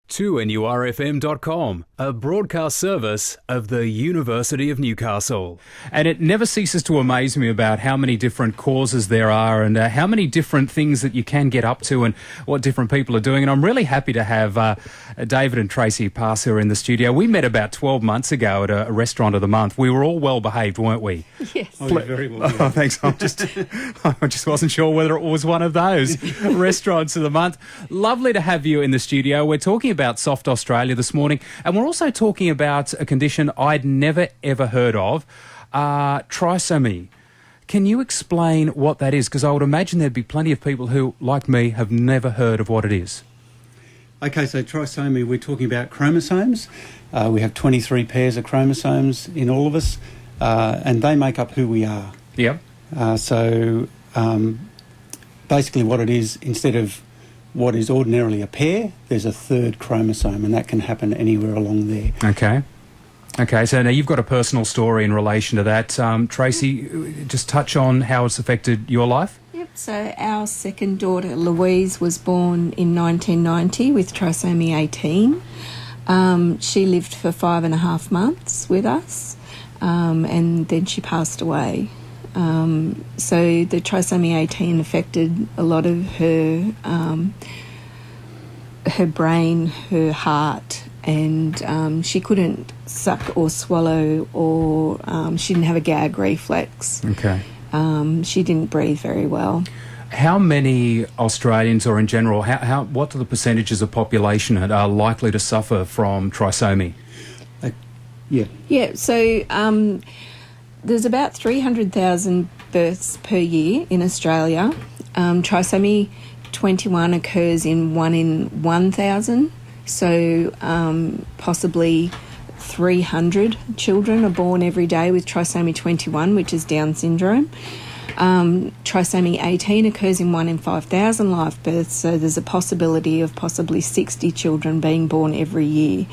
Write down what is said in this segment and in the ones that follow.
2NURFM.com, a broadcast service of the University of Newcastle. And it never ceases to amaze me about how many different causes there are and how many different things that you can get up to and what different people are doing. And I'm really happy to have David and Tracey Pass here in the studio. We met about 12 months ago at a restaurant of the month. We were all well behaved, weren't we? Yes. Oh, you're very well. Oh, thanks. I just wasn't sure whether it was one of those restaurants of the month. Lovely to have you in the studio. We're talking about Soft Australia this morning, and we're also talking about a condition I'd never ever heard of, trisomy. Can you explain what that is? Because I would imagine there'd be plenty of people who, like me, have never heard of what it is. Okay, so trisomy, we're talking about chromosomes. We have 23 pairs of chromosomes in all of us, and they make up who we are. Yep. Basically what it is, instead of what is ordinarily a pair, there's a third chromosome, and that can happen anywhere along there. Okay, so now you've got a personal story in relation to that. Tracey, just touch on how it's affected your life. Yep, so our second daughter, Louise, was born in 1990 with trisomy 18. She lived for 5.5 months with us, and then she passed away. So the trisomy 18 affected a lot of her brain, her heart, and she couldn't suck or swallow, or she didn't have a gag reflex. Okay. She didn't breathe very well. How many Australians, or in general, what are the percentages of population that are likely to suffer from trisomy? Yeah, so there's about 300,000 births per year in Australia. Trisomy 21 occurs in 1 in 1,000, so possibly 300 children are born every day with trisomy 21, which is Down syndrome. Trisomy 18 occurs in 1 in 5,000 live births, so there's a possibility of possibly 60 children being born every year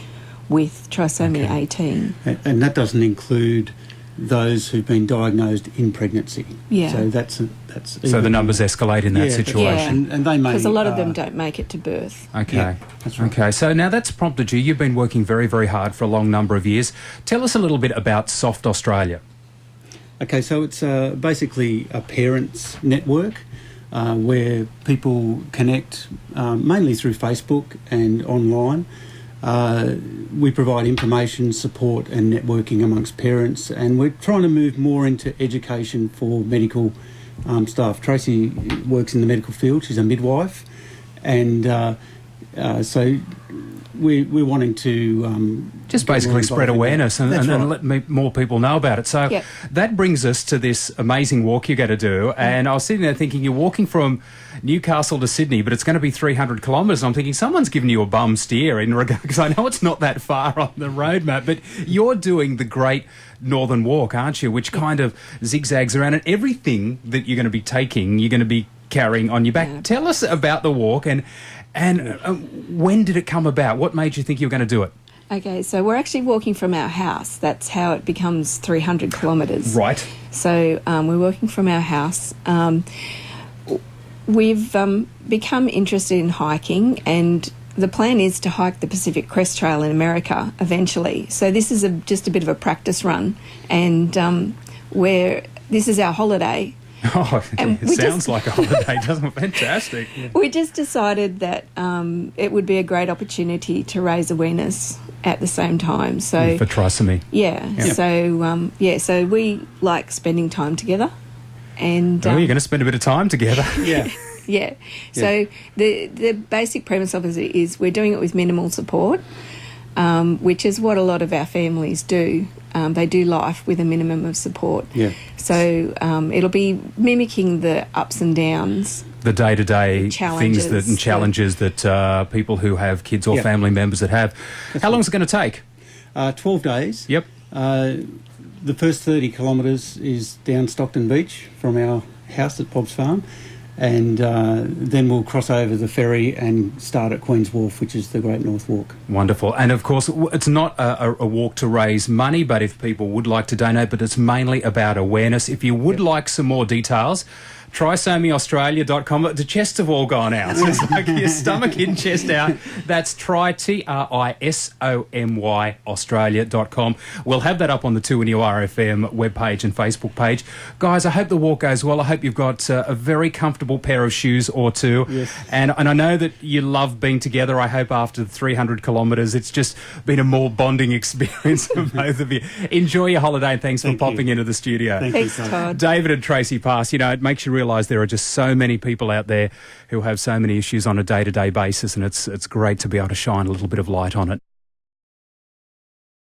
with trisomy 18. And that doesn't include those who've been diagnosed in pregnancy. Yeah. So the numbers escalate in that situation. Yeah. And they may, because a lot of them don't make it to birth. Okay. Yeah, that's right. Okay, so now that's prompted you. You've been working very, very hard for a long number of years. Tell us a little bit about Soft Australia. Okay, so it's basically a parents' network where people connect mainly through Facebook and online. We provide information, support and networking amongst parents, and we're trying to move more into education for medical staff. Tracey works in the medical field. She's a midwife, and so we're wanting to just basically spread awareness and let more people know about it. So that brings us to this amazing walk you're going to do. And I was sitting there thinking, you're walking from Newcastle to Sydney, but it's going to be 300 kilometres. I'm thinking someone's given you a bum steer in regard, because I know it's not that far on the road map, but you're doing the Great Northern Walk, aren't you? Which kind of zigzags around, and everything that you're going to be taking, you're going to be carrying on your back. Yeah. Tell us about the walk and when did it come about? What made you think you were going to do it? Okay, so we're actually walking from our house. That's how it becomes 300 kilometres. Right. So we're walking from our house. We've become interested in hiking, and the plan is to hike the Pacific Crest Trail in America eventually. So this is just a bit of a practice run, and this is our holiday. Oh, it sounds like a holiday, doesn't it? Fantastic. Yeah. We just decided that it would be a great opportunity to raise awareness at the same time. So for trisomy. Yeah. Yep. So we like spending time together. And you're going to spend a bit of time together. Yeah. Yeah. So the basic premise of it is we're doing it with minimal support, which is what a lot of our families do. They do life with a minimum of support. Yeah. So it'll be mimicking the ups and downs, the day-to-day things and challenges that people who have kids or family members that have. How long is it going to take? 12 days. Yep. The first 30 kilometres is down Stockton Beach from our house at Bob's Farm, and then we'll cross over the ferry and start at Queen's Wharf, which is the Great North Walk. Wonderful. And of course, it's not a walk to raise money, but if people would like to donate, but it's mainly about awareness. If you would like some more details, TrisomyAustralia.com. The chests have all gone out. So it's like your stomach in, chest out. That's Trisomy Australia.com. We'll have that up on the 2NURFM webpage and Facebook page. Guys, I hope the walk goes well. I hope you've got a very comfortable pair of shoes or two. Yes. And I know that you love being together. I hope after the 300 kilometres, it's just been a more bonding experience for both of you. Enjoy your holiday, and thanks for popping into the studio. Thanks, Todd. David and Tracey Pass, you know, it makes you realise there are just so many people out there who have so many issues on a day-to-day basis, and it's great to be able to shine a little bit of light on it.